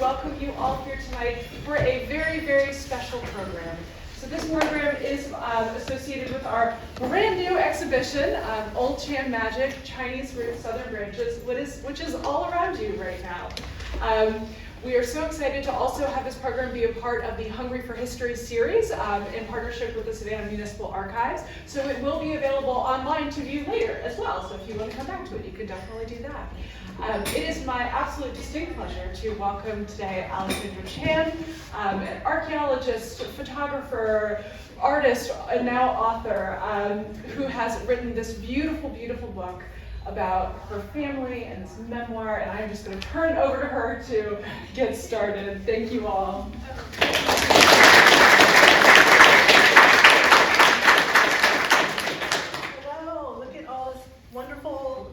welcome you all here tonight for a very, very special program. So this program is associated with our brand new exhibition, Old Chan Magic, Chinese Root Southern Branches, which is all around you right now. We are so excited to also have this program be a part of the Hungry for History series in partnership with the Savannah Municipal Archives. So it will be available online to view later as well. So if you want to come back to it, you can definitely do that. It is my absolute distinct pleasure to welcome today Alexandra Chan, an archaeologist, photographer, artist, and now author, who has written this beautiful, beautiful book about her family and this memoir, and I'm just going to turn it over to her to get started. Thank you all. Hello, look at all this wonderful,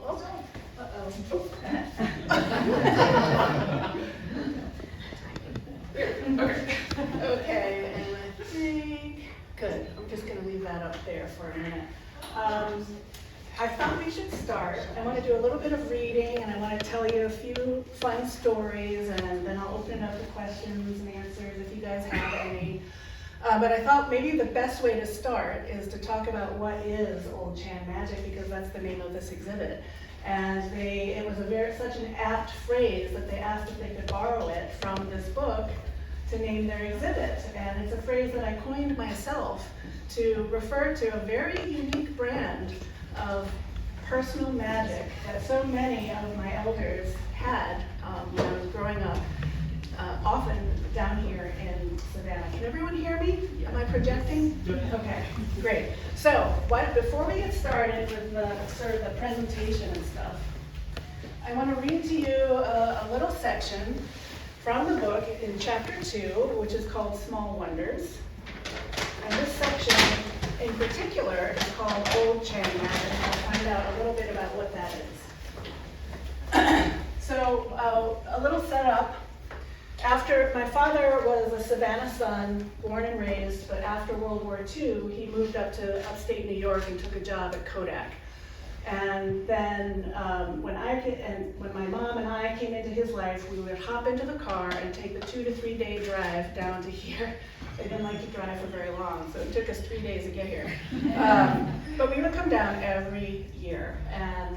Okay, and I think, good, I'm just going to leave that up there for a minute. I thought we should start. I want to do a little bit of reading, and I want to tell you a few fun stories, and then I'll open it up to questions and answers if you guys have any. But I thought maybe the best way to start is to talk about what is Old Chan Magic, because that's the name of this exhibit. And it was such an apt phrase that they asked if they could borrow it from this book to name their exhibit. And it's a phrase that I coined myself to refer to a very unique brand of personal magic that so many of my elders had when I was growing up, often down here in Savannah. Can everyone hear me? Am I projecting? Okay, great. So before we get started with the presentation and stuff, I want to read to you a little section from the book in chapter 2, which is called Small Wonders. And this section in particular is called Old Chan Magic, and I'll find out a little bit about what that is. So a little setup. After my father was a Savannah son, born and raised, but after World War II, he moved up to upstate New York and took a job at Kodak. And then when my mom and I came into his life, we would hop into the car and take the 2 to 3 day drive down to here. They didn't like to drive for very long, so it took us 3 days to get here. But we would come down every year, and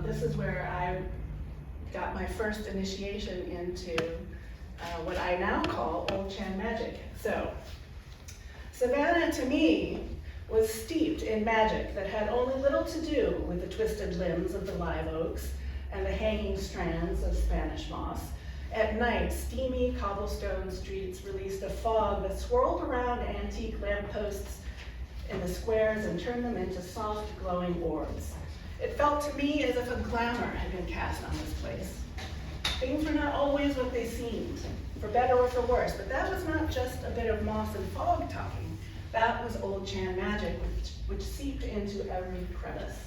this is where I got my first initiation into what I now call Old Chan Magic. So, Savannah to me was steeped in magic that had only little to do with the twisted limbs of the live oaks and the hanging strands of Spanish moss. At night, steamy cobblestone streets released a fog that swirled around antique lampposts in the squares and turned them into soft, glowing orbs. It felt to me as if a glamour had been cast on this place. Things were not always what they seemed, for better or for worse, but that was not just a bit of moss and fog talking. That was Old Chan Magic, which seeped into every crevice.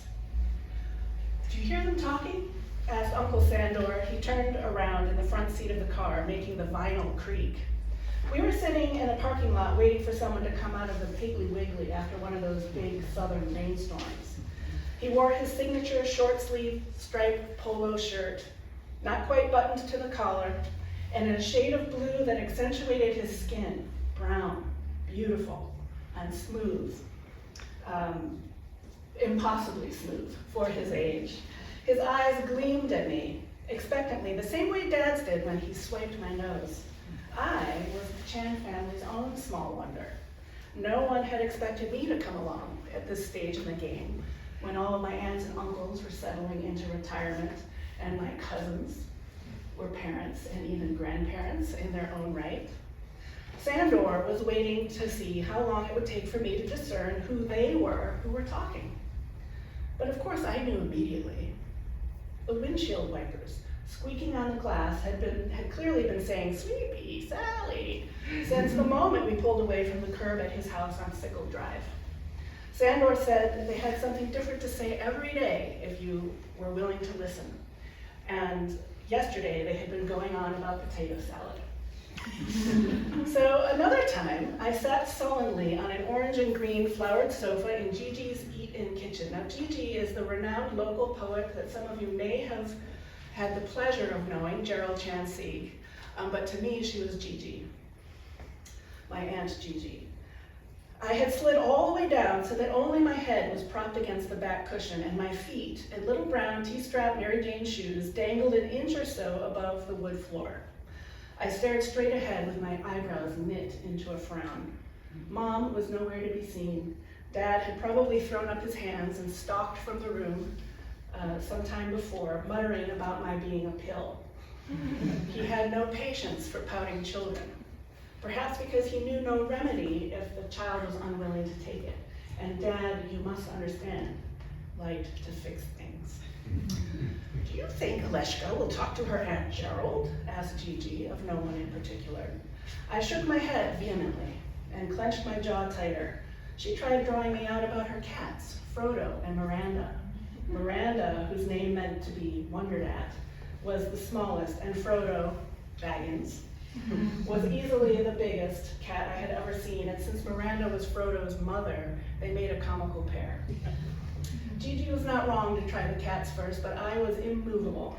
Did you hear them talking? Asked Uncle Sandor. He turned around in the front seat of the car, making the vinyl creak. We were sitting in a parking lot waiting for someone to come out of the Piggly Wiggly after one of those big southern rainstorms. He wore his signature short-sleeve striped polo shirt, not quite buttoned to the collar, and in a shade of blue that accentuated his skin, brown, beautiful, and smooth, impossibly smooth for his age. His eyes gleamed at me, expectantly, the same way Dad's did when he swiped my nose. I was the Chan family's own small wonder. No one had expected me to come along at this stage in the game, when all of my aunts and uncles were settling into retirement, and my cousins were parents and even grandparents in their own right. Sandor was waiting to see how long it would take for me to discern who they were who were talking. But of course I knew immediately. The windshield wipers squeaking on the glass had clearly been saying, "Sleepy Sally," since the moment we pulled away from the curb at his house on Sickle Drive. Sandor said that they had something different to say every day if you were willing to listen. And yesterday they had been going on about potato salad. So another time, I sat sullenly on an orange and green flowered sofa in Gigi's Eat-In kitchen. Now, Gigi is the renowned local poet that some of you may have had the pleasure of knowing, Gerald Chan-Sieg. But to me, she was Gigi, my Aunt Gigi. I had slid all the way down so that only my head was propped against the back cushion, and my feet, in little brown T-strap Mary Jane shoes, dangled an inch or so above the wood floor. I stared straight ahead with my eyebrows knit into a frown. Mom was nowhere to be seen. Dad had probably thrown up his hands and stalked from the room sometime before, muttering about my being a pill. He had no patience for pouting children, perhaps because he knew no remedy if the child was unwilling to take it. And Dad, you must understand, liked to fix things. Do you think Aleshka will talk to her Aunt Gerald? Asked Gigi, of no one in particular. I shook my head vehemently and clenched my jaw tighter. She tried drawing me out about her cats, Frodo and Miranda. Miranda, whose name meant to be wondered at, was the smallest, and Frodo, Baggins, was easily the biggest cat I had ever seen, and since Miranda was Frodo's mother, they made a comical pair. Gigi was not wrong to try the cats first, but I was immovable.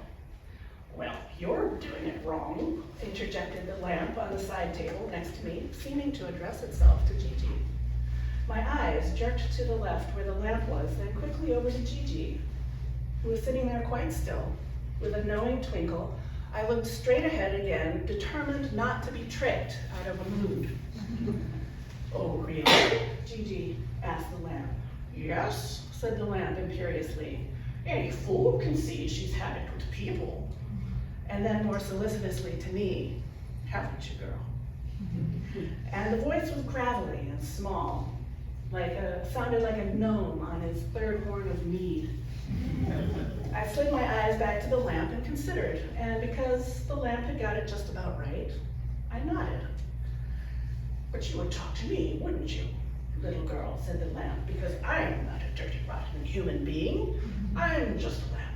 Well, you're doing it wrong, interjected the lamp on the side table next to me, seeming to address itself to Gigi. My eyes jerked to the left where the lamp was, then quickly over to Gigi, who was sitting there quite still. With a knowing twinkle, I looked straight ahead again, determined not to be tricked out of a mood. Oh, really? Gigi asked the lamp. Yes, said the lamp imperiously. Any fool can see she's had it with people. And then more solicitously to me, haven't you, girl? And the voice was gravelly and small, sounded like a gnome on his third horn of mead. I slid my eyes back to the lamp and considered, and because the lamp had got it just about right, I nodded. But you would talk to me, wouldn't you, little girl, said the lamp, because I'm not a dirty, rotten human being. I'm just a lamp.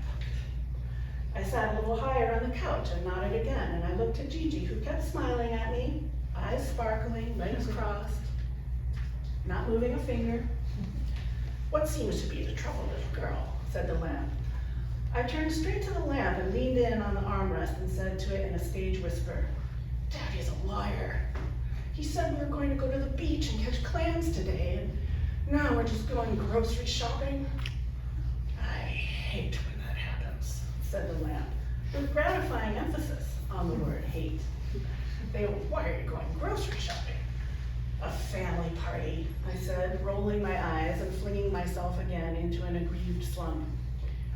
I sat a little higher on the couch and nodded again, and I looked at Gigi, who kept smiling at me, eyes sparkling, legs crossed, not moving a finger. What seems to be the trouble, little girl, said the lamp. I turned straight to the lamp and leaned in on the armrest and said to it in a stage whisper, Daddy's a liar. He said we were going to go to the beach and catch clams today, and now we're just going grocery shopping. I hate when that happens, said the lamp, with gratifying emphasis on the word hate. Why are you going grocery shopping? A family party, I said, rolling my eyes and flinging myself again into an aggrieved slump.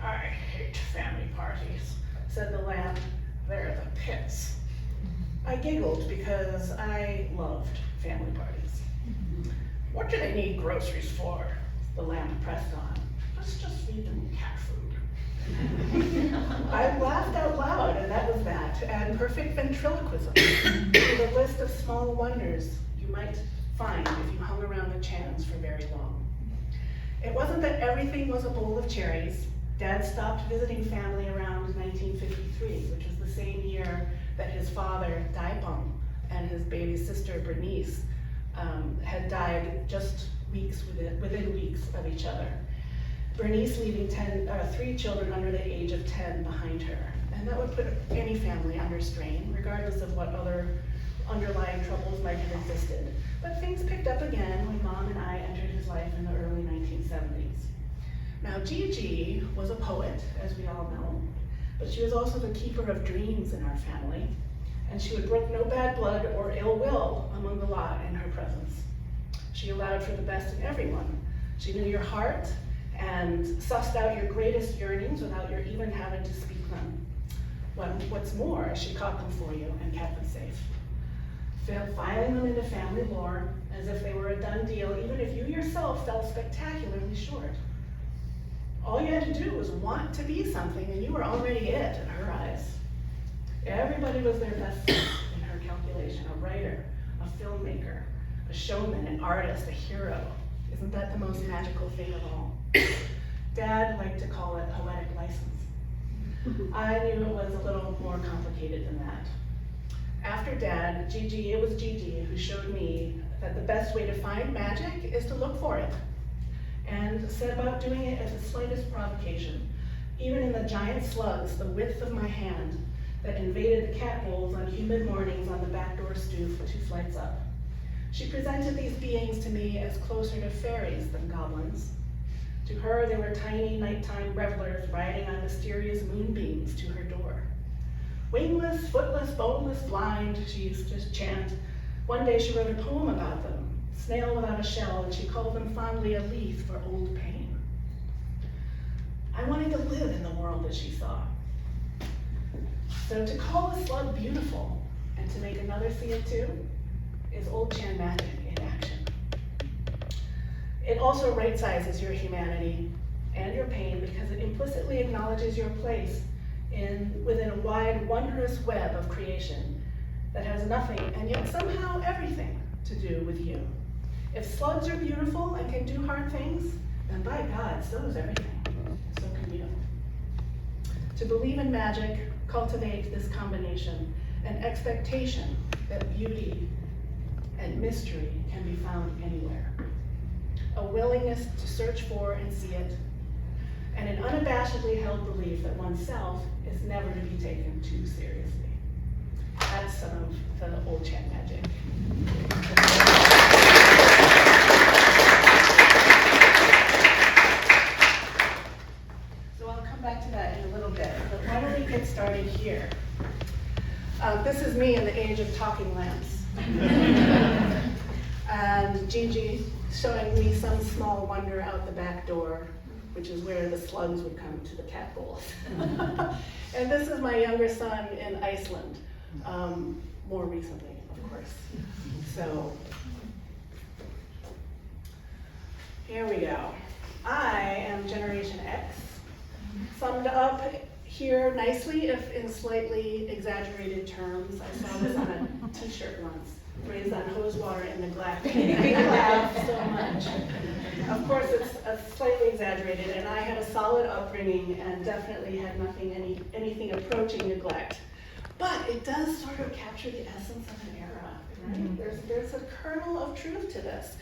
I hate family parties, said the lamp. They're the pits. I giggled because I loved family parties. What do they need groceries for? The lamp pressed on. Let's just feed them cat food. I laughed out loud, and that was that, and perfect ventriloquism with a list of small wonders you might find if you hung around the chans for very long. It wasn't that everything was a bowl of cherries. Dad stopped visiting family around 1953, which was the same year that his father, Daipeng, and his baby sister, Bernice, had died just within weeks of each other. Bernice leaving 3 children under the age of 10 behind her. And that would put any family under strain, regardless of what other underlying troubles might have existed. But things picked up again when Mom and I entered his life in the early 1970s. Now, Gigi was a poet, as we all know, but she was also the keeper of dreams in our family, and she would brook no bad blood or ill will among the lot in her presence. She allowed for the best in everyone. She knew your heart and sussed out your greatest yearnings without your even having to speak them. What's more, she caught them for you and kept them safe, filing them into family lore as if they were a done deal, even if you yourself fell spectacularly short. All you had to do was want to be something, and you were already it in her eyes. Everybody was their best in her calculation, a writer, a filmmaker, a showman, an artist, a hero. Isn't that the most magical thing of all? Dad liked to call it poetic license. I knew it was a little more complicated than that. After Dad, it was Gigi who showed me that the best way to find magic is to look for it, and set about doing it at the slightest provocation, even in the giant slugs the width of my hand, that invaded the cat bowls on humid mornings on the back door stoop 2 flights up. She presented these beings to me as closer to fairies than goblins. To her, they were tiny nighttime revelers riding on mysterious moonbeams to her door. Wingless, footless, boneless, blind, she used to chant. One day she wrote a poem about them, snail without a shell, and she called them fondly a leaf for old pain. I wanted to live in the world that she saw. So to call a slug beautiful and to make another see it too is old Chan magic in action. It also right-sizes your humanity and your pain because it implicitly acknowledges your place within a wide, wondrous web of creation that has nothing and yet somehow everything to do with you. If slugs are beautiful and can do hard things, then by God, so is everything. So can you. To believe in magic, cultivate this combination, an expectation that beauty and mystery can be found anywhere. A willingness to search for and see it, and an unabashedly held belief that oneself is never to be taken too seriously. That's some of the old Chan magic. So I'll come back to that in a little bit, but why don't we get started here? This is me in the age of talking lamps. And Gigi showing me some small wonder out the back door, which is where the slugs would come to the cat bowls. And this is my younger son in Iceland, more recently, of course. So here we go. I am Generation X, summed up here nicely, if in slightly exaggerated terms. I saw this on a t-shirt once, raised on hose water and neglect. I laughed so much. Of course, it's slightly exaggerated, and I had a solid upbringing and definitely had anything approaching neglect. But it does sort of capture the essence of an era, right? There's a kernel of truth to this.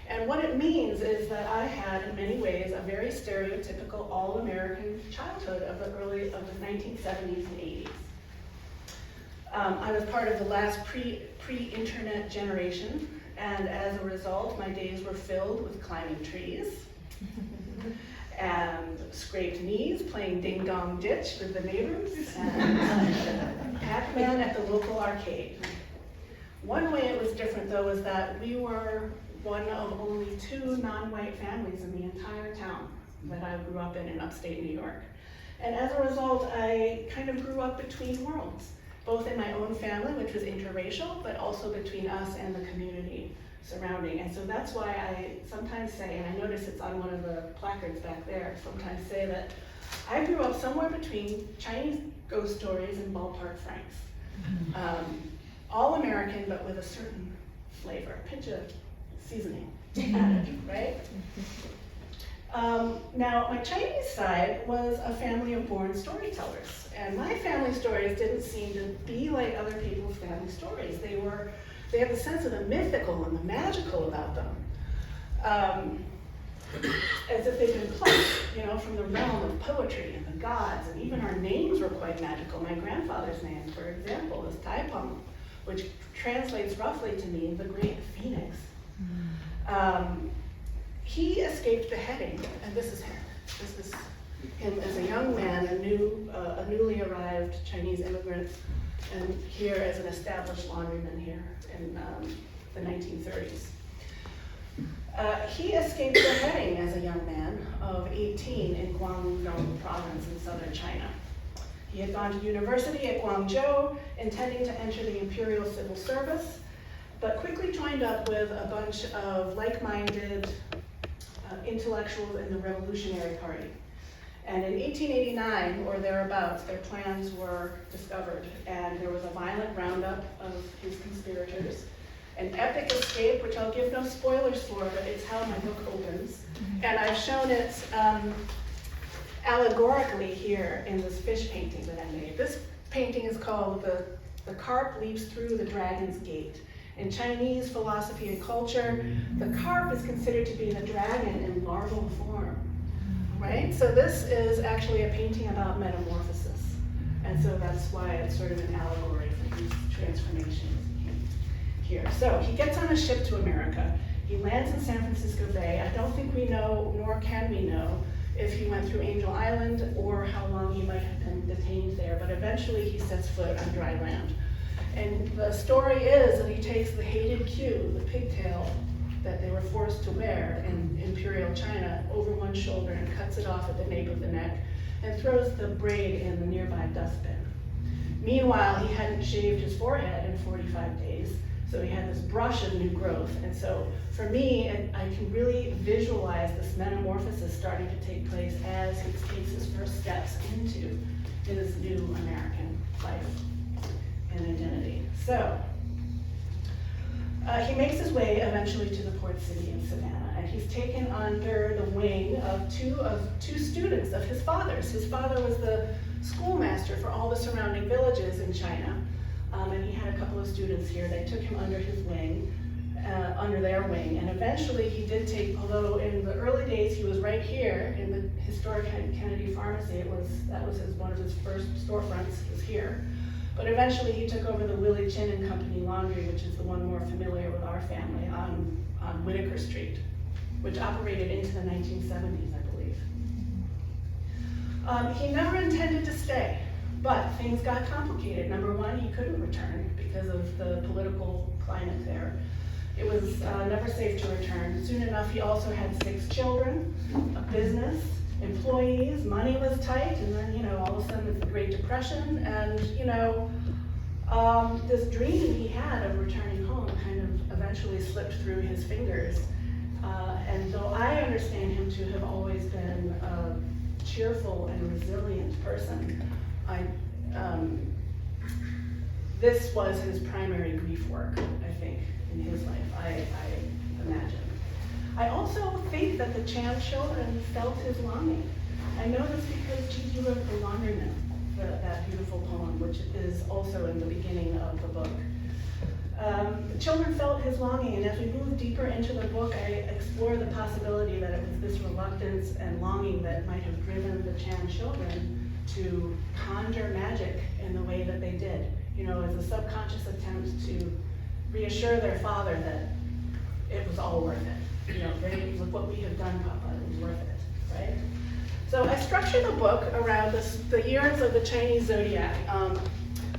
And what it means is that I had, in many ways, a very stereotypical all-American childhood of the 1970s and 80s. I was part of the last pre-internet generation, and as a result, my days were filled with climbing trees and scraped knees, playing ding-dong ditch with the neighbors, and Pac-Man at the local arcade. One way it was different, though, is that we were one of only 2 non-white families in the entire town that I grew up in upstate New York. And as a result, I kind of grew up between worlds, both in my own family, which was interracial, but also between us and the community surrounding. And so that's why I sometimes say, and I notice it's on one of the placards back there, sometimes say that I grew up somewhere between Chinese ghost stories and ballpark Franks. All American, but with a certain flavor, pinch of seasoning added, right? Now, my Chinese side was a family of born storytellers, and my family stories didn't seem to be like other people's family stories. They had the sense of the mythical and the magical about them, as if they'd been plucked, from the realm of poetry and the gods, and even our names were quite magical. My grandfather's name, for example, is Tai Peng, which translates roughly to mean the great phoenix. He escaped beheading, and this is him. This is him as a young man, a newly arrived Chinese immigrant, and here as an established laundryman here in the 1930s. He escaped beheading as a young man of 18 in Guangdong province in southern China. He had gone to university at Guangzhou, intending to enter the Imperial Civil Service, but quickly joined up with a bunch of like-minded intellectuals in the Revolutionary Party. And in 1889, or thereabouts, their plans were discovered, and there was a violent roundup of his conspirators. An epic escape, which I'll give no spoilers for, but it's how my book opens. And I've shown it allegorically here in this fish painting that I made. This painting is called The Carp Leaps Through the Dragon's Gate. In Chinese philosophy and culture, the carp is considered to be the dragon in larval form, right? So this is actually a painting about metamorphosis And so that's why it's sort of an allegory for these transformations here. So he gets on a ship to America. He lands in San Francisco Bay. I don't think we know, nor can we know, if he went through Angel Island or how long he might have been detained there, but eventually he sets foot on dry land. And the story is that he takes the hated queue, the pigtail that they were forced to wear in Imperial China, over one shoulder and cuts it off at the nape of the neck and throws the braid in the nearby dustbin. Meanwhile, he hadn't shaved his forehead in 45 days, so he had this brush of new growth. And so for me, I can really visualize this metamorphosis starting to take place as he takes his first steps into his new American life and identity. So he makes his way eventually to the port city in Savannah, and he's taken under the wing of two students of his father's. His father was the schoolmaster for all the surrounding villages in China, and he had a couple of students here. They took him under his wing, under their wing, and eventually he did take, although in the early days he was right here in the historic Kennedy Pharmacy, that was one of his first storefronts, was here. But eventually he took over the Willie Chin and Company Laundry, which is the one more familiar with our family, on Whitaker Street, which operated into the 1970s, I believe. He never intended to stay, but things got complicated. Number one, he couldn't return because of the political climate there. It was never safe to return. Soon enough, he also had 6 children, a business, employees, money was tight, and then, all of a sudden it's the Great Depression, and, this dream he had of returning home kind of eventually slipped through his fingers. And though I understand him to have always been a cheerful and resilient person, this was his primary grief work, I think, in his life, I imagine. I also think that the Chan children felt his longing. I know this because Gigi wrote The Laundryman, that beautiful poem, which is also in the beginning of the book. The children felt his longing, and as we move deeper into the book, I explore the possibility that it was this reluctance and longing that might have driven the Chan children to conjure magic in the way that they did, as a subconscious attempt to reassure their father that it was all worth it. Look what we have done, Papa, it was worth it, right? So I structure the book around the years of the Chinese zodiac,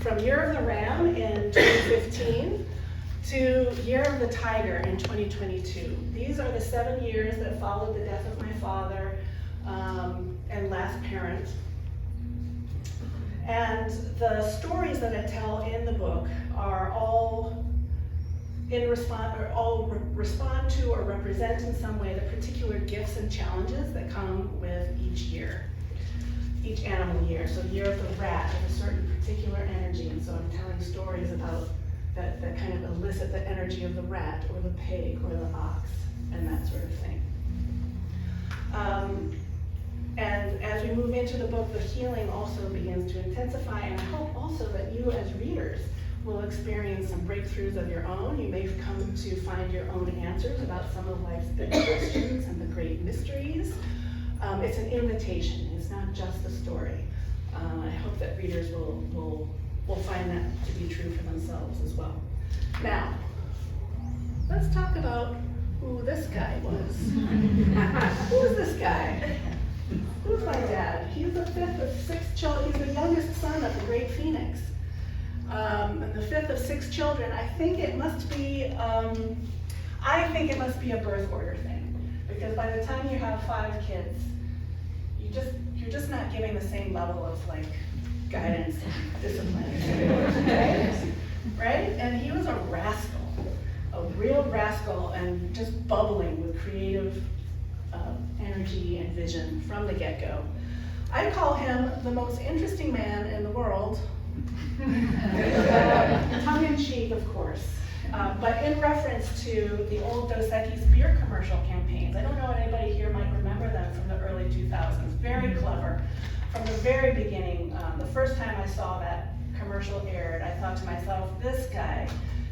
from Year of the Ram in 2015 to Year of the Tiger in 2022. These are the 7 years that followed the death of my father and last parent. And the stories that I tell in the book are all respond to or represent in some way the particular gifts and challenges that come with each year, each animal year. So Year of the Rat has a certain particular energy, and so I'm telling stories about that kind of elicit the energy of the rat or the pig or the ox and that sort of thing. And as we move into the book, the healing also begins to intensify, and I hope also that you as readers will experience some breakthroughs of your own. You may come to find your own answers about some of life's big questions and the great mysteries. It's an invitation, it's not just a story. I hope that readers will find that to be true for themselves as well. Now, let's talk about who this guy was. Who is this guy? Who's my dad? He's the 5th of 6 children. He's the youngest son of the great Phoenix. And the 5th of 6 children. I think it must be a birth order thing, because by the time you have 5 kids, you're just not giving the same level of guidance and discipline, right? And he was a rascal, a real rascal, and just bubbling with creative energy and vision from the get-go. I call him the most interesting man in the world. Tongue-in-cheek, of course, but in reference to the old Dos Equis beer commercial campaigns. I don't know if anybody here might remember them from the early 2000s. Very clever. From the very beginning, the first time I saw that commercial aired, I thought to myself, this guy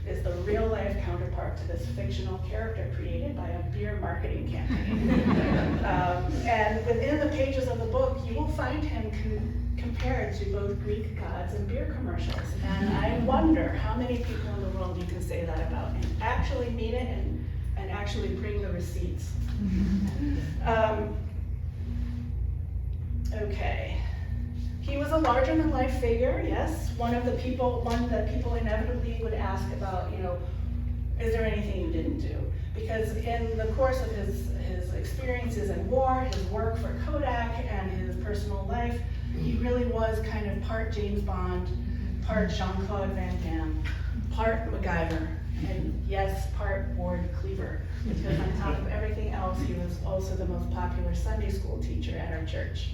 is the real-life counterpart to this fictional character created by a beer marketing campaign. And within the pages of the book, you will find him compared to both Greek gods and beer commercials. And I wonder how many people in the world you can say that about and actually mean it and actually bring the receipts. Okay. He was a larger-than-life figure, yes. One that people inevitably would ask about, is there anything you didn't do? Because in the course of his experiences in war, his work for Kodak, and his personal life, he really was kind of part James Bond, part Jean-Claude Van Damme, part MacGyver, and yes, part Ward Cleaver. Because on top of everything else, he was also the most popular Sunday school teacher at our church.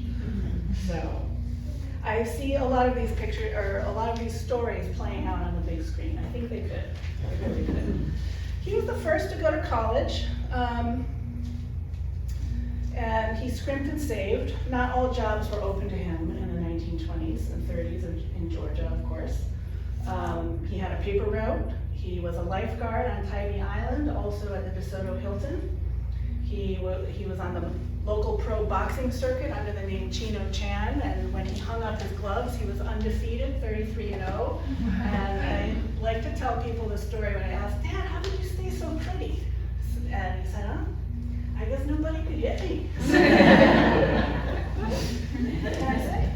So I see a lot of these pictures, or a lot of these stories playing out on the big screen. I think they could. They really could. He was the first to go to college, and he scrimped and saved. Not all jobs were open to him in the 1920s and 30s in Georgia, of course. He had a paper route. He was a lifeguard on Tybee Island, also at the DeSoto Hilton. He was on the local pro boxing circuit under the name Chino Chan, and when he hung up his gloves, he was undefeated, 33-0. And I like to tell people the story when I asked, Dad, how did you stay so pretty? And he said, I guess nobody could hit me. What can I say?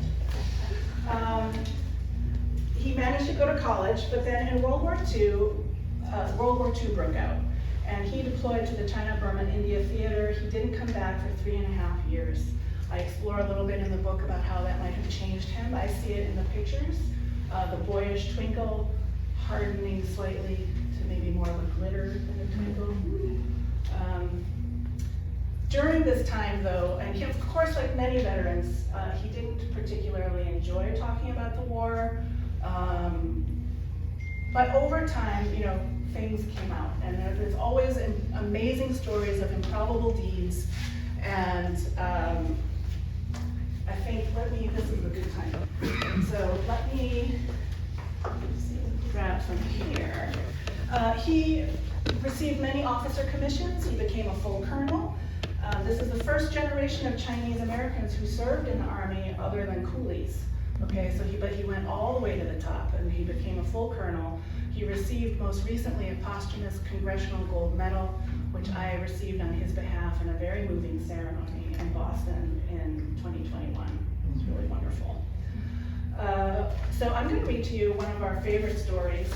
He managed to go to college, but then in World War II broke out. And he deployed to the China-Burma India Theater. He didn't come back for 3.5 years. I explore a little bit in the book about how that might have changed him. I see it in the pictures. The boyish twinkle, hardening slightly to maybe more of a glitter than a twinkle. During this time though, and he, of course, like many veterans, he didn't particularly enjoy talking about the war. But over time, things came out, and there's always amazing stories of improbable deeds, and I think, this is a good time. So let me grab some here. He received many officer commissions. He became a full colonel. This is the first generation of Chinese Americans who served in the Army other than coolies. Okay, but he went all the way to the top, and he became a full colonel. He received most recently a posthumous Congressional Gold Medal, which I received on his behalf in a very moving ceremony in Boston in 2021. It was really wonderful. So I'm going to read to you one of our favorite stories.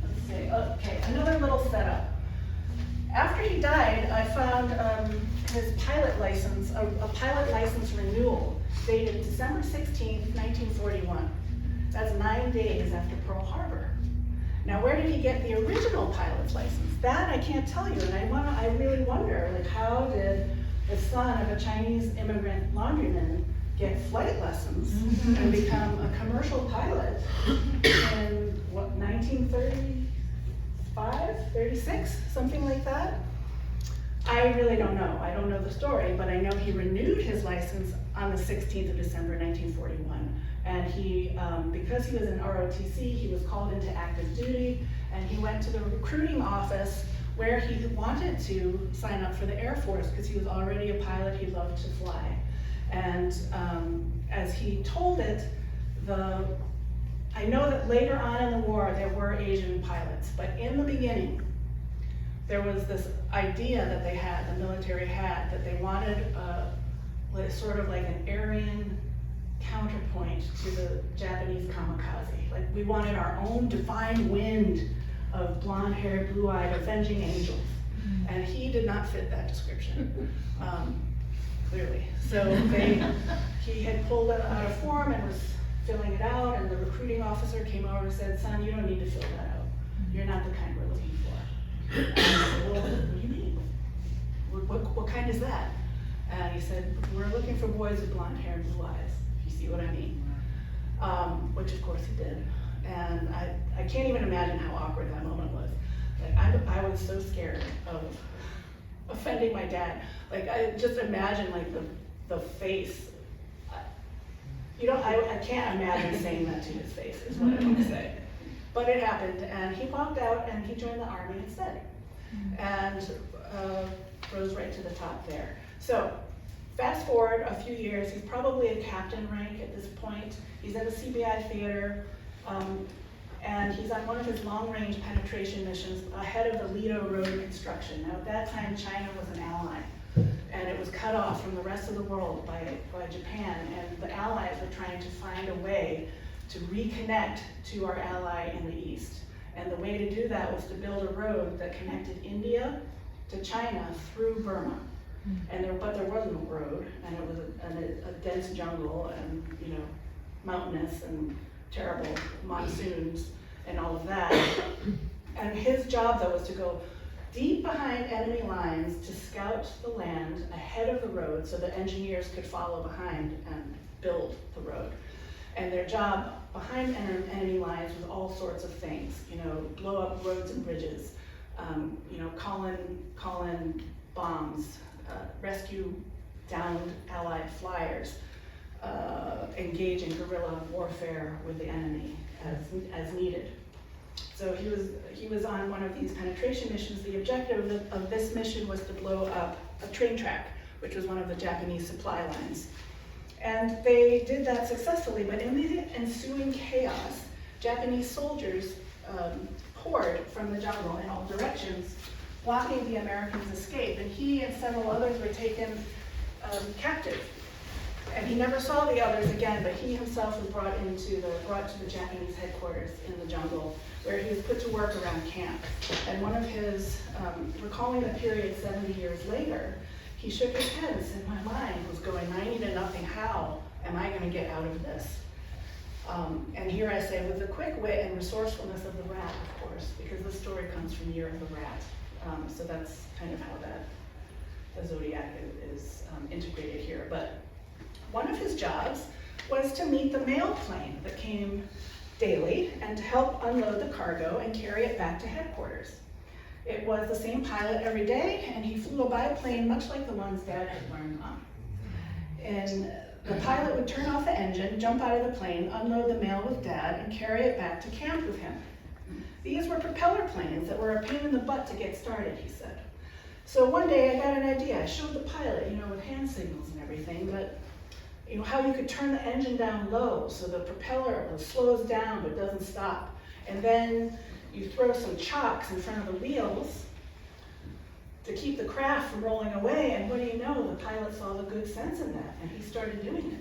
Let's see. Okay, another little setup. After he died, I found his pilot license, a pilot license renewal, dated December 16th, 1941. That's 9 days after Pearl Harbor. Now, where did he get the original pilot's license? That I can't tell you, and I really wonder, how did the son of a Chinese immigrant laundryman get flight lessons and become a commercial pilot in, 1935, 36, something like that? I really don't know. I don't know the story, but I know he renewed his license on the 16th of December, 1941. And he, because he was in ROTC, he was called into active duty, and he went to the recruiting office where he wanted to sign up for the Air Force because he was already a pilot, he loved to fly. And as he told it, I know that later on in the war there were Asian pilots, but in the beginning, there was this idea that they had, the military had, that they wanted sort of like an Aryan counterpoint to the Japanese kamikaze. Like, we wanted our own divine wind of blonde-haired, blue-eyed, avenging angels. And he did not fit that description, clearly. So he had pulled out a form and was filling it out, and the recruiting officer came over and said, "Son, you don't need to fill that out. You're not the kind we're looking for." And I said, "Well, what do you mean? What kind is that?" And he said, "We're looking for boys with blonde hair and blue eyes, if you see what I mean." Which of course he did. And I can't even imagine how awkward that moment was. Like, I was so scared of offending my dad. Like, I just imagine the face. I can't imagine saying that to his face, is what I want to say. But it happened, and he walked out and he joined the Army instead. And rose right to the top there. So fast forward a few years, he's probably a captain rank at this point. He's at a CBI theater, and he's on one of his long-range penetration missions ahead of the Lido Road construction. Now, at that time, China was an ally, and it was cut off from the rest of the world by Japan, and the allies were trying to find a way to reconnect to our ally in the east. And the way to do that was to build a road that connected India to China through Burma. But there wasn't a road, and it was a dense jungle, and mountainous and terrible monsoons and all of that. And his job, though, was to go deep behind enemy lines to scout the land ahead of the road so the engineers could follow behind and build the road. And their job behind enemy lines was all sorts of things, blow up roads and bridges, call in bombs, rescue downed Allied flyers, engage in guerrilla warfare with the enemy as needed. So he was on one of these penetration missions. The objective of this mission was to blow up a train track, which was one of the Japanese supply lines. And they did that successfully, but in the ensuing chaos, Japanese soldiers poured from the jungle in all directions, blocking the Americans' escape. And he and several others were taken captive. And he never saw the others again, but he himself was brought to the Japanese headquarters in the jungle, where he was put to work around camp. And one of his, recalling the period 70 years later, he shook his head and said, my mind was going 90-0, how am I going to get out of this? And here I say, with the quick wit and resourcefulness of the rat, of course, because the story comes from Year of the Rat. So that's kind of how the Zodiac is integrated here. But one of his jobs was to meet the mail plane that came daily and to help unload the cargo and carry it back to headquarters. It was the same pilot every day, and he flew a biplane much like the ones Dad had learned on. And the pilot would turn off the engine, jump out of the plane, unload the mail with Dad, and carry it back to camp with him. These were propeller planes that were a pain in the butt to get started, he said. So one day I got an idea. I showed the pilot, with hand signals and everything, but how you could turn the engine down low so the propeller slows down but doesn't stop. And then you throw some chocks in front of the wheels to keep the craft from rolling away, and what do you know, the pilot saw the good sense in that, and he started doing it.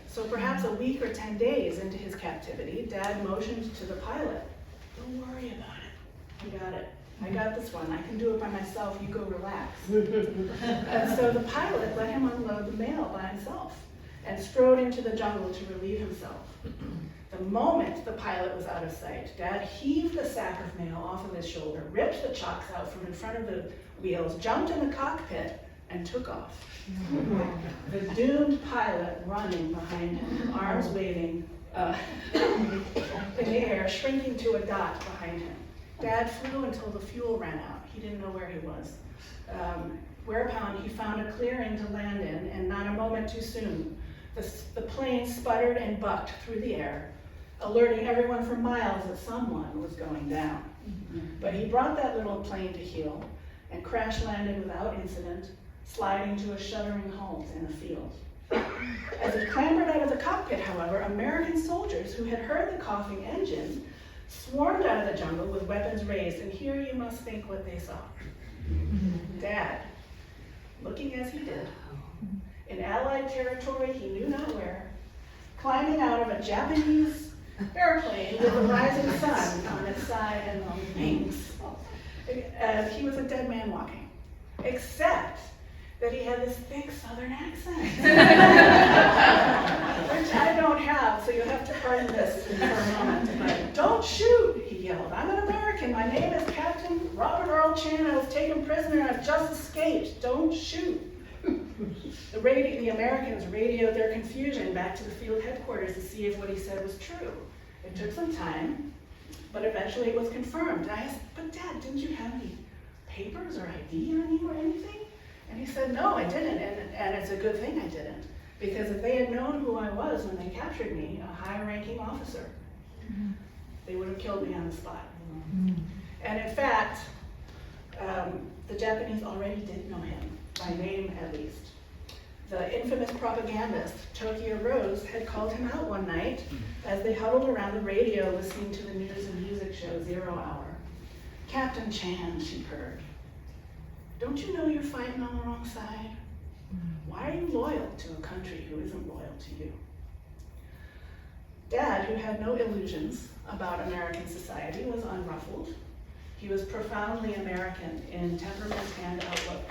So perhaps a week or 10 days into his captivity, Dad motioned to the pilot, don't worry about it, I got it. I got this one, I can do it by myself, you go relax. And so the pilot let him unload the mail by himself and strode into the jungle to relieve himself. The moment the pilot was out of sight, Dad heaved the sack of mail off of his shoulder, ripped the chocks out from in front of the wheels, jumped in the cockpit, and took off. The doomed pilot running behind him, arms waving in the air, shrinking to a dot behind him. Dad flew until the fuel ran out. He didn't know where he was. Whereupon he found a clearing to land in, and not a moment too soon, the plane sputtered and bucked through the air, alerting everyone for miles that someone was going down. But he brought that little plane to heel and crash landed without incident, sliding to a shuddering halt in a field. As it clambered out of the cockpit, however, American soldiers who had heard the coughing engine swarmed out of the jungle with weapons raised, and here you must think what they saw. Dad, looking as he did, in Allied territory he knew not where, climbing out of a Japanese airplane with a rising sun on its side and on the wings. He was a dead man walking, except that he had this thick southern accent, which I don't have, so you'll have to pardon this for a moment. But, don't shoot, he yelled. I'm an American. My name is Captain Robert Earl Chan. I was taken prisoner and I've just escaped. Don't shoot. The Americans radioed their confusion back to the field headquarters to see if what he said was true. It took some time, but eventually it was confirmed. And I asked, but Dad, didn't you have any papers or ID on you or anything? And he said, no, I didn't, and it's a good thing I didn't, because if they had known who I was when they captured me, a high-ranking officer, they would have killed me on the spot. And in fact, The Japanese already did know him, by name at least. The infamous propagandist, Tokyo Rose, had called him out one night as they huddled around the radio listening to the news and music show 0 Hour. "Captain Chan," she purred, "don't you know you're fighting on the wrong side? Why are you loyal to a country who isn't loyal to you?" Dad, who had no illusions about American society, was unruffled. He was profoundly American in temperament and outlook.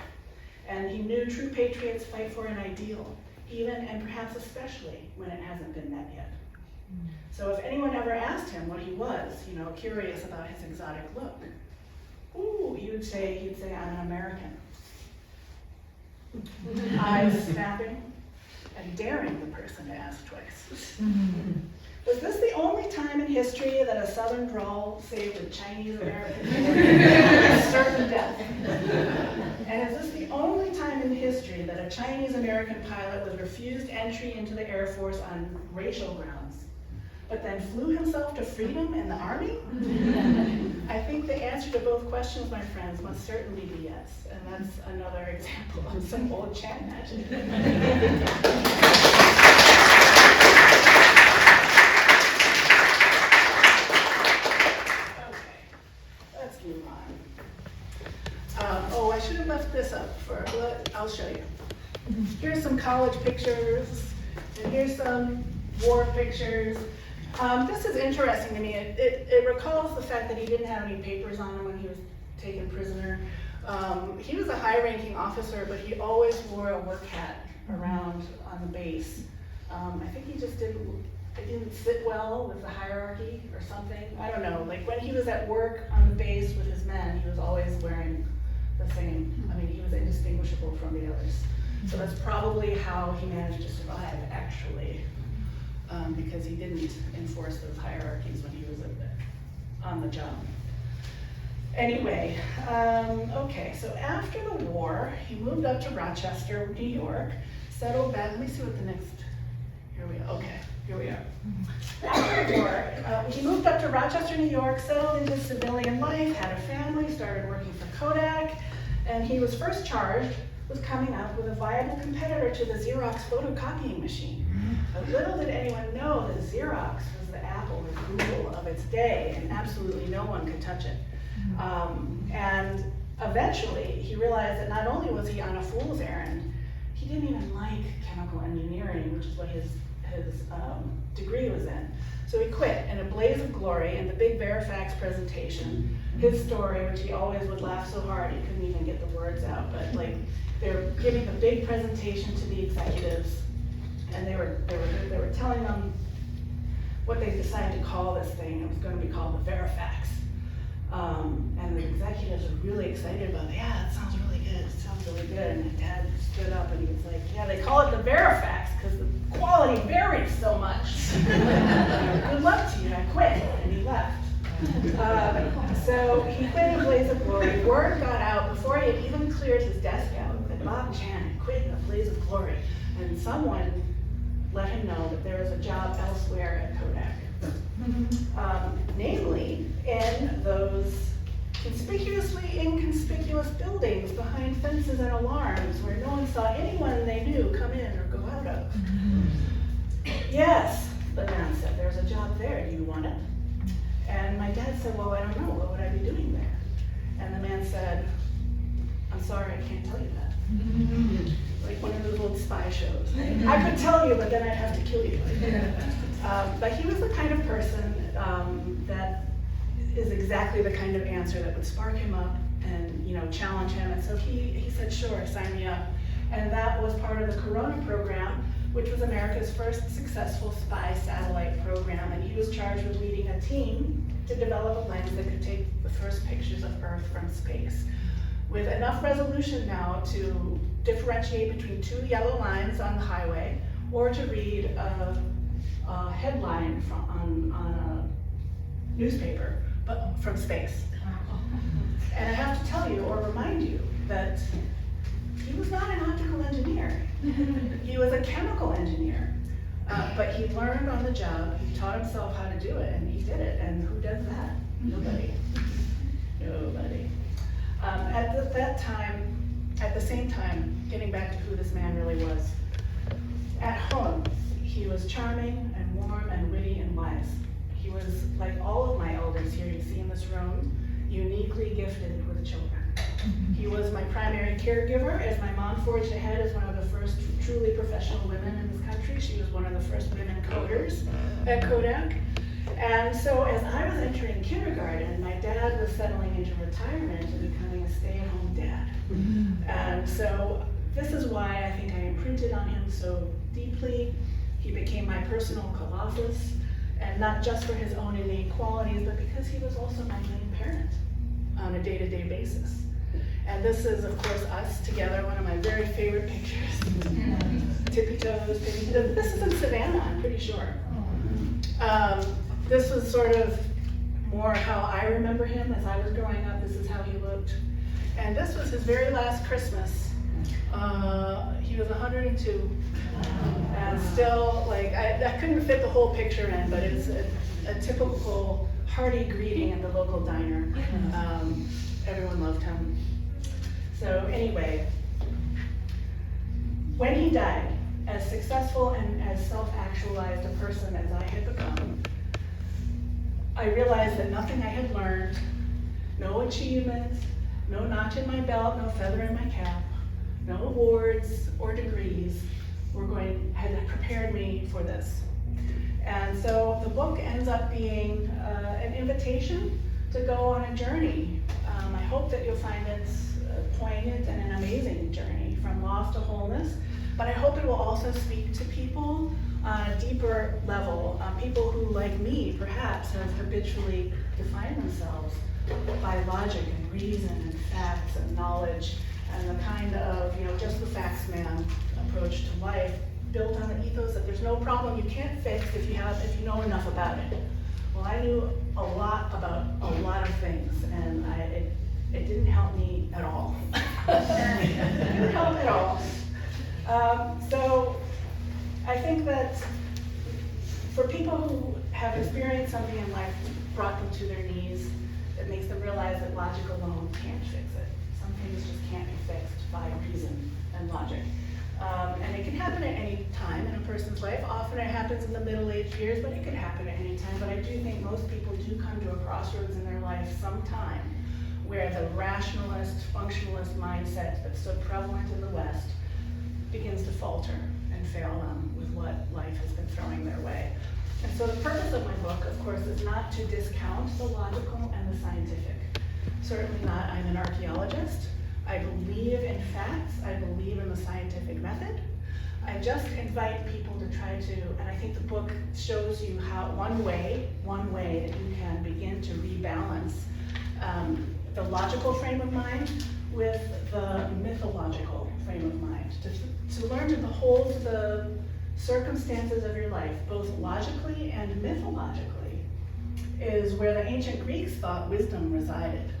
And he knew true patriots fight for an ideal, even and perhaps especially when it hasn't been met yet. So if anyone ever asked him what he was, curious about his exotic look, he'd say, "I'm an American." Eyes snapping and daring the person to ask twice. Was this the only time in history that a Southern drawl saved a Chinese American from certain death? And is this the only time in history that a Chinese American pilot was refused entry into the Air Force on racial grounds, but then flew himself to freedom in the Army? I think the answer to both questions, my friends, must certainly be yes. And that's another example of some old Chan magic. I should have left this up I'll show you. Here's some college pictures, and here's some war pictures. This is interesting to me. It recalls the fact that he didn't have any papers on him when he was taken prisoner. He was a high-ranking officer, but he always wore a work hat around on the base. I think he just didn't sit well with the hierarchy or something. I don't know. Like when he was at work on the base with his men, he was always wearing the same. I mean, he was indistinguishable from the others. So that's probably how he managed to survive, actually, because he didn't enforce those hierarchies when he was on the job. Anyway, okay, so after the war, he moved up to Rochester, New York, settled back. Let me see what the next, here we are. Okay, here we are. After the war, he moved up to Rochester, New York, settled into civilian life, had a family, started working for Kodak, and he was first charged with coming up with a viable competitor to the Xerox photocopying machine. But little did anyone know that Xerox was the Apple or Google of its day, and absolutely no one could touch it. And eventually, he realized that not only was he on a fool's errand, he didn't even like chemical engineering, which is what his degree was in. So he quit in a blaze of glory in the big Verifax presentation. His story, which he always would laugh so hard he couldn't even get the words out, but like they're giving a big presentation to the executives, and they were telling them what they decided to call this thing. It was going to be called the Verifax. And the executives were really excited about it. "Yeah, it sounds really good. It sounds really good." And Dad stood up and he was like, "Yeah, they call it the Verifax because the quality varies so much." "Good luck to you." I quit, and he left. So he quit in a blaze of glory. Word got out before he had even cleared his desk out that Bob Chan had quit in a blaze of glory, and someone let him know that there was a job elsewhere at Kodak. Namely, in those conspicuously inconspicuous buildings behind fences and alarms where no one saw anyone they knew come in or go out of. "Yes," the man said, "there's a job there. Do you want it?" And my dad said, "Well, I don't know. What would I be doing there?" And the man said, "I'm sorry, I can't tell you that." Like one of those old spy shows. Right? "I could tell you, but then I'd have to kill you." But he was the kind of person that is exactly the kind of answer that would spark him up and challenge him. And so he said, "Sure, sign me up." And that was part of the Corona program, which was America's first successful spy satellite program. And he was charged with leading a team to develop a lens that could take the first pictures of Earth from space, with enough resolution now to differentiate between two yellow lines on the highway, or to read a headline on a newspaper, but from space. And I have to tell you, or remind you, that he was not an optical engineer. He was a chemical engineer. But he learned on the job, he taught himself how to do it, and he did it. And who does that? Nobody. Nobody. At the same time, getting back to who this man really was. At home, he was charming and warm and witty and wise. He was, like all of my elders here you see in this room, uniquely gifted with children. He was my primary caregiver as my mom forged ahead as one of the first truly professional women in this country. She was one of the first women coders at Kodak. And so as I was entering kindergarten, my dad was settling into retirement and becoming a stay-at-home dad. And so this is why I think I imprinted on him so deeply. He became my personal colossus, and not just for his own innate qualities, but because he was also my main parent on a day-to-day basis. And this is, of course, us together, one of my very favorite pictures. Tippy toes, tippy toes. This is in Savannah, I'm pretty sure. This was sort of more how I remember him as I was growing up. This is how he looked. And this was his very last Christmas. He was 102. And still, like, I couldn't fit the whole picture in, but it's a typical hearty greeting at the local diner. Everyone loved him. So anyway, when he died, as successful and as self-actualized a person as I had become, I realized that nothing I had learned, no achievements, no notch in my belt, no feather in my cap, no awards or degrees had prepared me for this. And so the book ends up being an invitation to go on a journey. I hope that you'll find it poignant and an amazing journey from loss to wholeness, but I hope it will also speak to people on a deeper level, people who, like me, perhaps have habitually defined themselves by logic and reason and facts and knowledge and the kind of, just the facts man approach to life, built on the ethos that there's no problem you can't fix if you know enough about it. Well, I knew a lot about a lot of things, and it didn't help me at all. It didn't help at all. So I think that for people who have experienced something in life brought them to their knees, it makes them realize that logic alone can't fix it. Some things just can't be fixed by reason and logic. And it can happen at any time in a person's life. Often it happens in the middle-aged years, but it could happen at any time. But I do think most people do come to a crossroads in their life sometime where the rationalist, functionalist mindset that's so prevalent in the West begins to falter and fail them with what life has been throwing their way. And so the purpose of my book, of course, is not to discount the logical and the scientific. Certainly not. I'm an archaeologist. I believe in facts. I believe in the scientific method. I just invite people to try to, and I think the book shows you how one way that you can begin to rebalance the logical frame of mind with the mythological frame of mind, to learn to behold the circumstances of your life, both logically and mythologically, is where the ancient Greeks thought wisdom resided.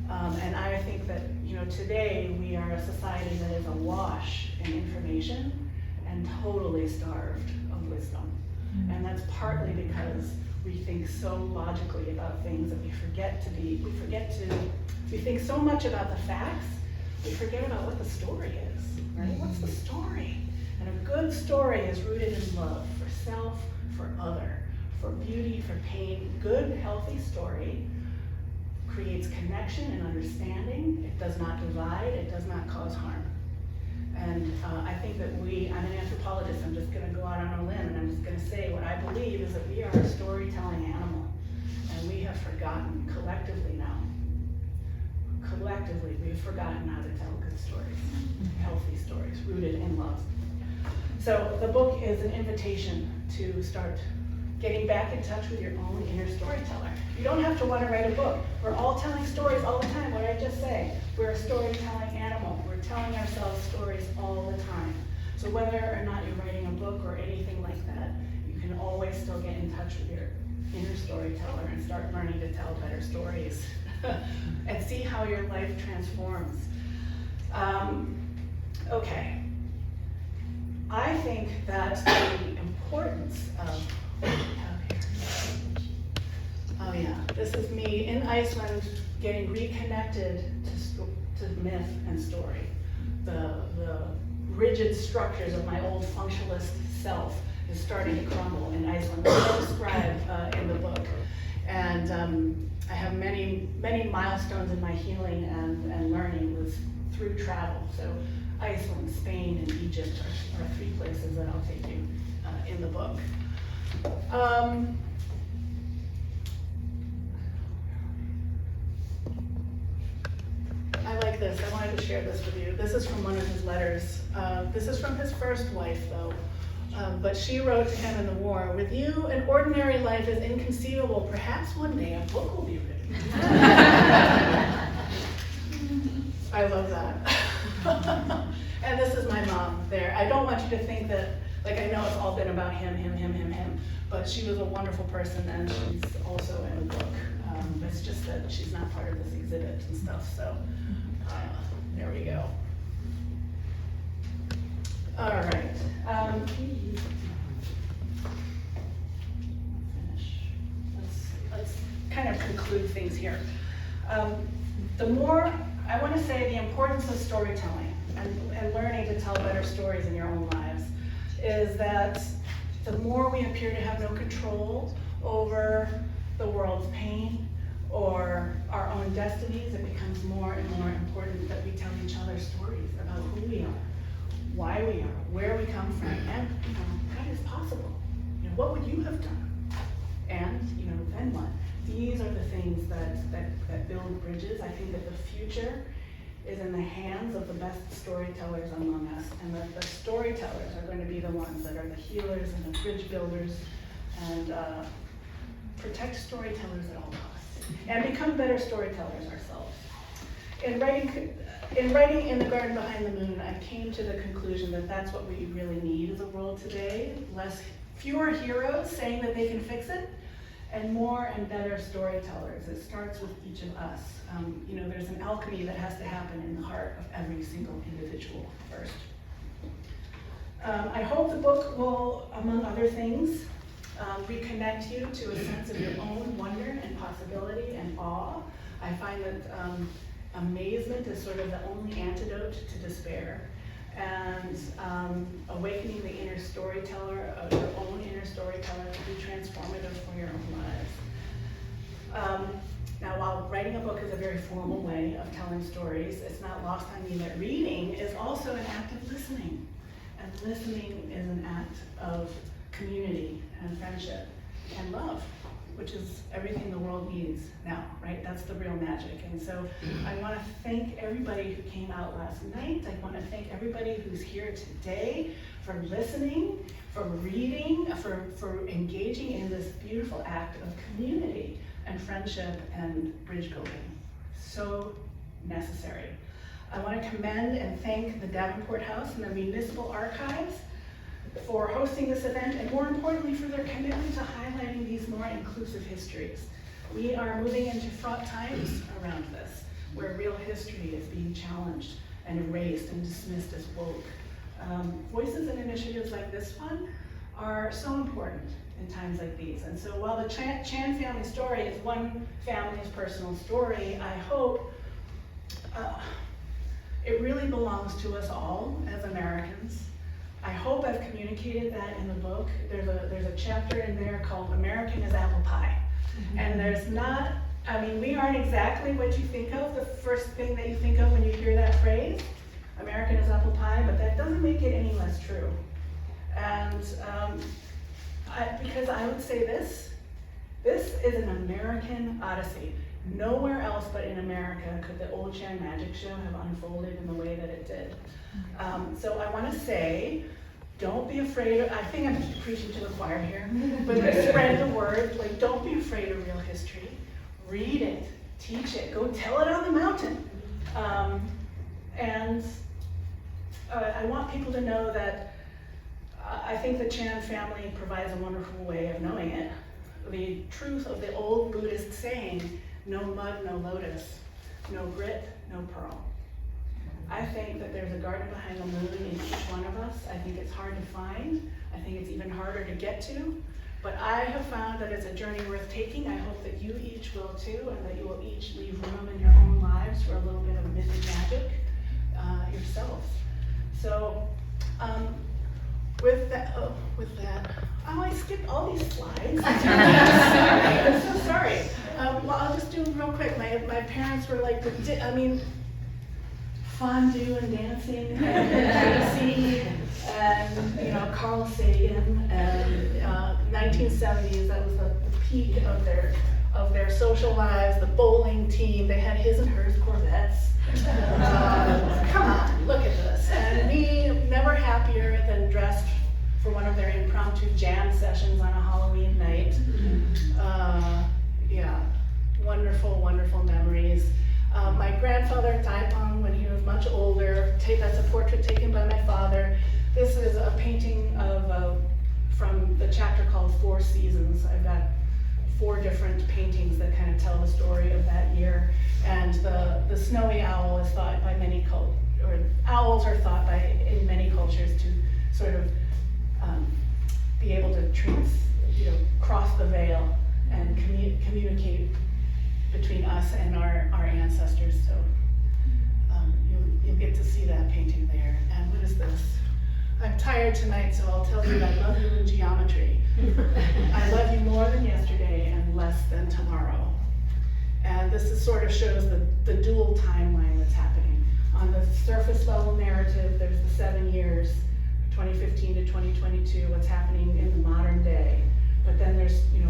And I think that today we are a society that is awash in information and totally starved of wisdom. And that's partly because we think so logically about things that we think so much about the facts, we forget about what the story is, right? What's the story? And a good story is rooted in love for self, for other, for beauty, for pain. Good, healthy story creates connection and understanding. It does not divide, it does not cause harm. And I think that I'm an anthropologist, I'm just gonna go out on a limb and I'm just gonna say what I believe is that we are a storytelling animal. And we have forgotten, collectively now, we've forgotten how to tell good stories, healthy stories, rooted in love. So the book is an invitation to start getting back in touch with your own inner storyteller. You don't have to want to write a book. We're all telling stories all the time. What did I just say? We're a storytelling animal. We're telling ourselves stories all the time. So whether or not you're writing a book or anything like that, you can always still get in touch with your inner storyteller and start learning to tell better stories and see how your life transforms. Okay. I think that the importance of, this is me in Iceland getting reconnected to myth and story. The rigid structures of my old functionalist self is starting to crumble in Iceland, which I describe in the book. And I have many milestones in my healing and learning through travel. So Iceland, Spain, and Egypt are 3 places that I'll take you in the book. I like this. I wanted to share this with you. This is from one of his letters. This is from his first wife, though. But she wrote to him in the war, "With you, an ordinary life is inconceivable. Perhaps one day a book will be written." I love that. And this is my mom there. I don't want you to think that, like, I know it's all been about him, but she was a wonderful person, and she's also in the book. It's just that she's not part of this exhibit and stuff, so there we go. All right. Let's kind of conclude things here. The more, I want to say the importance of storytelling and learning to tell better stories in your own lives is that the more we appear to have no control over the world's pain or our own destinies, it becomes more and more important that we tell each other stories about who we are, why we are, where we come from, and God is possible. What would you have done? And then what? These are the things that build bridges. I think that the future is in the hands of the best storytellers among us, and that the storytellers are going to be the ones that are the healers and the bridge builders, and protect storytellers at all costs, and become better storytellers ourselves. In writing In the Garden Behind the Moon, I came to the conclusion that that's what we really need as a world today. Fewer heroes saying that they can fix it, and more and better storytellers. It starts with each of us. There's an alchemy that has to happen in the heart of every single individual first. I hope the book will, among other things, reconnect you to a sense of your own wonder and possibility and awe. I find that amazement is sort of the only antidote to despair. And awakening the inner storyteller, your own inner storyteller, to be transformative for your own lives. Now, while writing a book is a very formal way of telling stories, it's not lost on me that reading is also an act of listening. And listening is an act of community and friendship and love, which is everything the world needs now, right? That's the real magic. And so I want to thank everybody who came out last night. I want to thank everybody who's here today for listening, for reading, for engaging in this beautiful act of community and friendship and bridge building. So necessary. I want to commend and thank the Davenport House and the Municipal Archives for hosting this event, and more importantly, for their commitment to highlighting these more inclusive histories. We are moving into fraught times around this, where real history is being challenged and erased and dismissed as woke. Voices and initiatives like this one are so important in times like these. And so while the Chan family story is one family's personal story, I hope it really belongs to us all as Americans. I hope I've communicated that in the book. There's a chapter in there called American is Apple Pie. Mm-hmm. And we aren't exactly what you think of, the first thing that you think of when you hear that phrase, American is apple pie, but that doesn't make it any less true. And because I would say this is an American odyssey. Nowhere else but in America could the old Chan magic show have unfolded in the way that it did. So I want to say, don't be afraid of, I think I'm preaching to the choir here, but spread the word, don't be afraid of real history. Read it, teach it, go tell it on the mountain. I want people to know that I think the Chan family provides a wonderful way of knowing it. The truth of the old Buddhist saying, no mud, no lotus, no grit, no pearl. I think that there's a garden behind the moon in each one of us. I think it's hard to find. I think it's even harder to get to. But I have found that it's a journey worth taking. I hope that you each will too, and that you will each leave room in your own lives for a little bit of mythic magic yourselves. So with that, I skipped all these slides. I'm so sorry. Well, I'll just do them real quick. My parents were like, fondue and dancing and Tennessee and Carl Sagan and 1970s. That was the peak of their social lives. The bowling team. They had his and hers Corvettes. Come on, look at this. And me, never happier than dressed for one of their impromptu jam sessions on a Halloween night. Wonderful, wonderful memories. My grandfather died when he was much older. That's a portrait taken by my father. This is a painting from the chapter called 4 Seasons. I've got 4 different paintings that kind of tell the story of that year. And the snowy owl is thought by many owls are thought in many cultures to sort of be able to cross the veil and communicate between us and our ancestors. So you'll get to see that painting there. And what is this? I'm tired tonight, so I'll tell you I love you in geometry. I love you more than yesterday and less than tomorrow. And this sort of shows the dual timeline that's happening. On the surface level narrative, there's the 7 years, 2015 to 2022, what's happening in the modern day. But then there's, you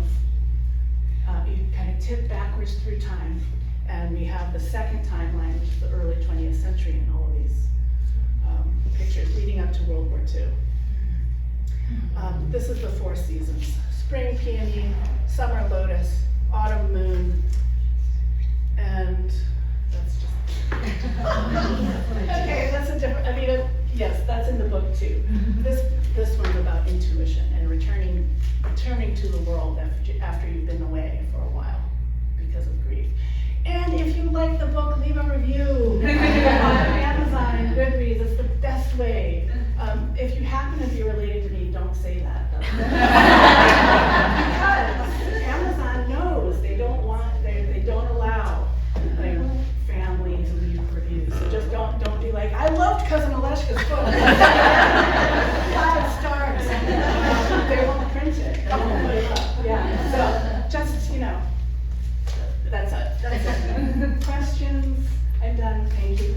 kind of tip backwards through time, and we have the second timeline, which is the early 20th century, and all of these pictures leading up to World War II. This is the 4 seasons: spring peony, summer lotus, autumn moon, and that's just okay. That's a different. Yes, that's in the book too. This one's about intuition and returning to the world after you've been away for a while because of grief. And if you like the book, leave a review on Amazon and Goodreads. It's the best way. If you happen to be related to me, don't say that though. Because Amazon knows they don't allow their family to leave reviews. So just don't be like, I loved Cousin Aleshka's book. 5 stars. They won't print it. Don't put it up. Yeah. So just that's it. Questions? I'm done. Thank you.